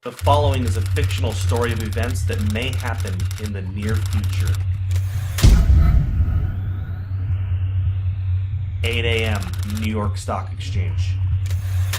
The following is a fictional story of events that may happen in the near future. 8 a.m. New York Stock Exchange.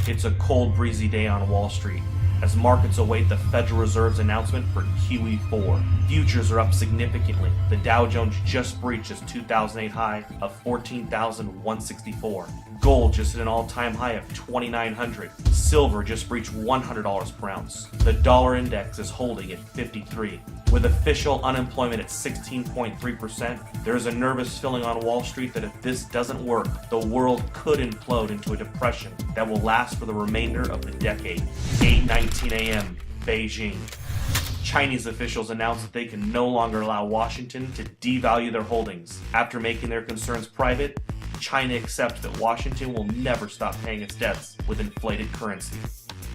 It's a cold, breezy day on Wall Street as markets await the Federal Reserve's announcement for QE4. Futures are up significantly. The Dow Jones just breached its 2008 high of 14,164. Gold just hit an all-time high of 2,900. Silver just breached $100 per ounce. The dollar index is holding at 53. With official unemployment at 16.3%, there is a nervous feeling on Wall Street that if this doesn't work, the world could implode into a depression that will last for the remainder of the decade. 8:19 a.m. Beijing. Chinese officials announced that they can no longer allow Washington to devalue their holdings. After making their concerns private, China accepts that Washington will never stop paying its debts with inflated currency.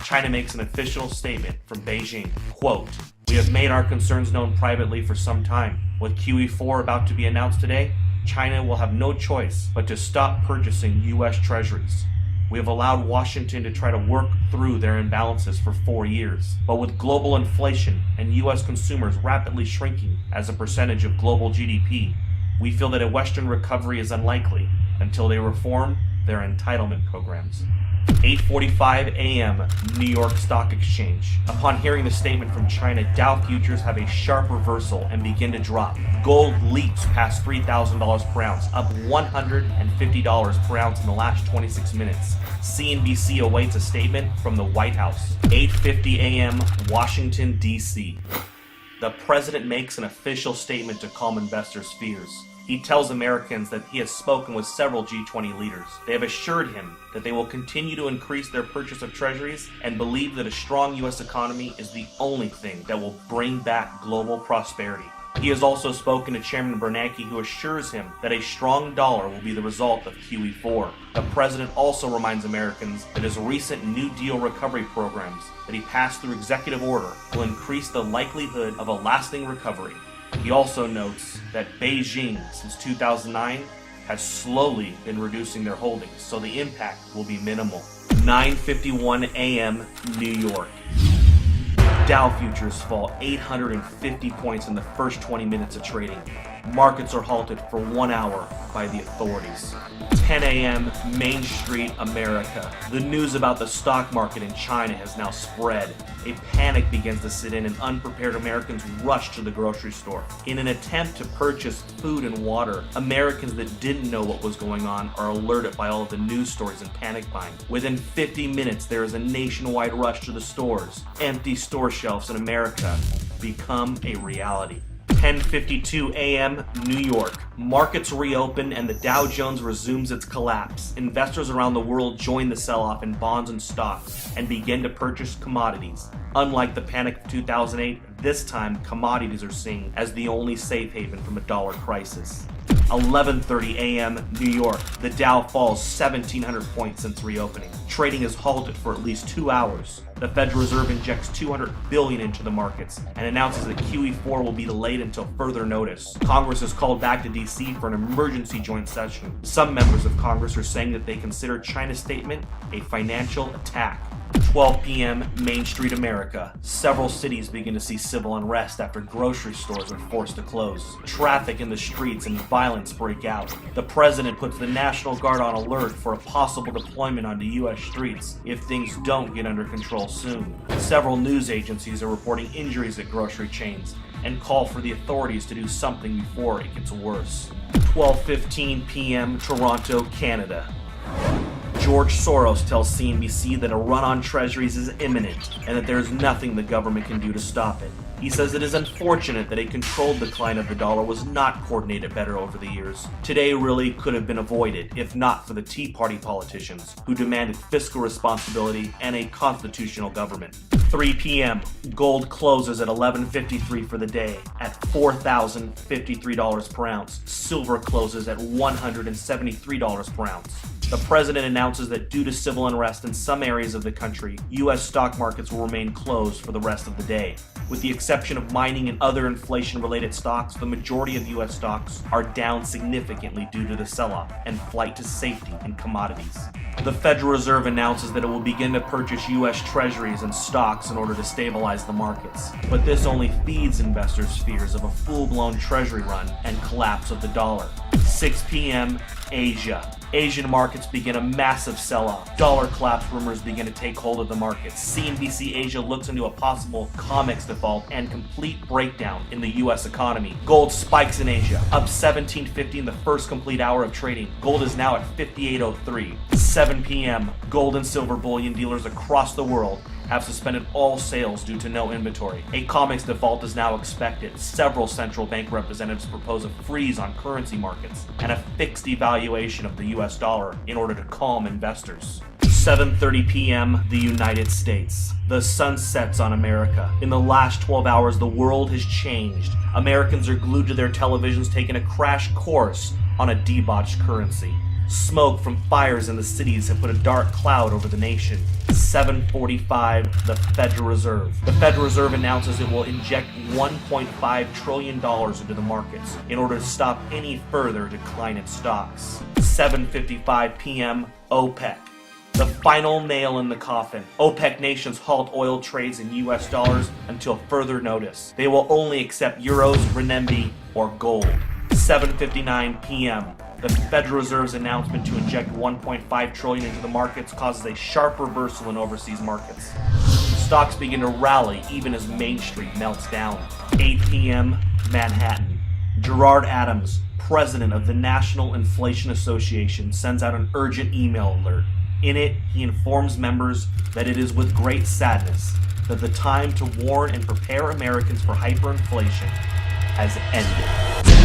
China makes an official statement from Beijing, quote, "We have made our concerns known privately for some time. With QE4 about to be announced today, China will have no choice but to stop purchasing U.S. treasuries. We have allowed Washington to try to work through their imbalances for 4 years. But with global inflation and U.S. consumers rapidly shrinking as a percentage of global GDP, we feel that a Western recovery is unlikely until they reform their entitlement programs." 8:45 a.m. New York Stock Exchange. Upon hearing the statement from China, Dow futures have a sharp reversal and begin to drop. Gold leaps past $3,000 per ounce, up $150 per ounce in the last 26 minutes. CNBC awaits a statement from the White House. 8:50 a.m. Washington, D.C. The president makes an official statement to calm investors' fears. He tells Americans that he has spoken with several G20 leaders. They have assured him that they will continue to increase their purchase of treasuries and believe that a strong U.S. economy is the only thing that will bring back global prosperity. He has also spoken to Chairman Bernanke, who assures him that a strong dollar will be the result of QE4. The president also reminds Americans that his recent New Deal recovery programs that he passed through executive order will increase the likelihood of a lasting recovery. He also notes that Beijing, since 2009, has slowly been reducing their holdings, so the impact will be minimal. 9:51 a.m. New York. Dow futures fall 850 points in the first 20 minutes of trading. Markets are halted for 1 hour by the authorities. 10 a.m. Main Street, America. The news about the stock market in China has now spread. A panic begins to set in and unprepared Americans rush to the grocery store. In an attempt to purchase food and water, Americans that didn't know what was going on are alerted by all of the news stories and panic buying. Within 50 minutes, there is a nationwide rush to the stores. Empty store shelves in America become a reality. 10:52 a.m. New York. Markets reopen and the Dow Jones resumes its collapse. Investors around the world join the sell-off in bonds and stocks and begin to purchase commodities. Unlike the panic of 2008, this time commodities are seen as the only safe haven from a dollar crisis. 11:30 a.m. New York. The Dow falls 1,700 points since reopening. Trading is halted for at least 2 hours. The Federal Reserve injects $200 billion into the markets and announces that QE4 will be delayed until further notice. Congress is called back to D.C. for an emergency joint session. Some members of Congress are saying that they consider China's statement a financial attack. 12 p.m. Main Street, America. Several cities begin to see civil unrest after grocery stores are forced to close. Traffic in the streets and violence break out. The president puts the National Guard on alert for a possible deployment onto U.S. streets if things don't get under control soon. Several news agencies are reporting injuries at grocery chains and call for the authorities to do something before it gets worse. 12:15 p.m. Toronto, Canada. George Soros tells CNBC that a run on treasuries is imminent and that there is nothing the government can do to stop it. He says it is unfortunate that a controlled decline of the dollar was not coordinated better over the years. Today really could have been avoided if not for the Tea Party politicians who demanded fiscal responsibility and a constitutional government. 3 p.m. Gold closes at $11.53 for the day at $4,053 per ounce. Silver closes at $173 per ounce. The president announces that due to civil unrest in some areas of the country, U.S. stock markets will remain closed for the rest of the day. With the exception of mining and other inflation-related stocks, the majority of U.S. stocks are down significantly due to the sell-off and flight to safety in commodities. The Federal Reserve announces that it will begin to purchase U.S. treasuries and stocks in order to stabilize the markets. But this only feeds investors' fears of a full-blown treasury run and collapse of the dollar. 6 p.m. Asia. Asian markets begin a massive sell-off. Dollar collapse rumors begin to take hold of the markets. CNBC Asia looks into a possible COMEX default and complete breakdown in the U.S. economy. Gold spikes in Asia, up 17.50 in the first complete hour of trading. Gold is now at 58.03. 7 p.m. Gold and silver bullion dealers across the world have suspended all sales due to no inventory. A COMEX default is now expected. Several central bank representatives propose a freeze on currency markets and a fixed devaluation of the US dollar in order to calm investors. 7:30 p.m. The United States. The sun sets on America. In the last 12 hours, the world has changed. Americans are glued to their televisions, taking a crash course on a debauched currency. Smoke from fires in the cities have put a dark cloud over the nation. 7:45, the Federal Reserve. The Federal Reserve announces it will inject $1.5 trillion into the markets in order to stop any further decline in stocks. 7:55 p.m., OPEC. The final nail in the coffin. OPEC nations halt oil trades in US dollars until further notice. They will only accept euros, renminbi, or gold. 7:59 p.m. The Federal Reserve's announcement to inject $1.5 trillion into the markets causes a sharp reversal in overseas markets. Stocks begin to rally even as Main Street melts down. 8 p.m. Manhattan. Gerard Adams, president of the National Inflation Association, sends out an urgent email alert. In it, he informs members that it is with great sadness that the time to warn and prepare Americans for hyperinflation has ended.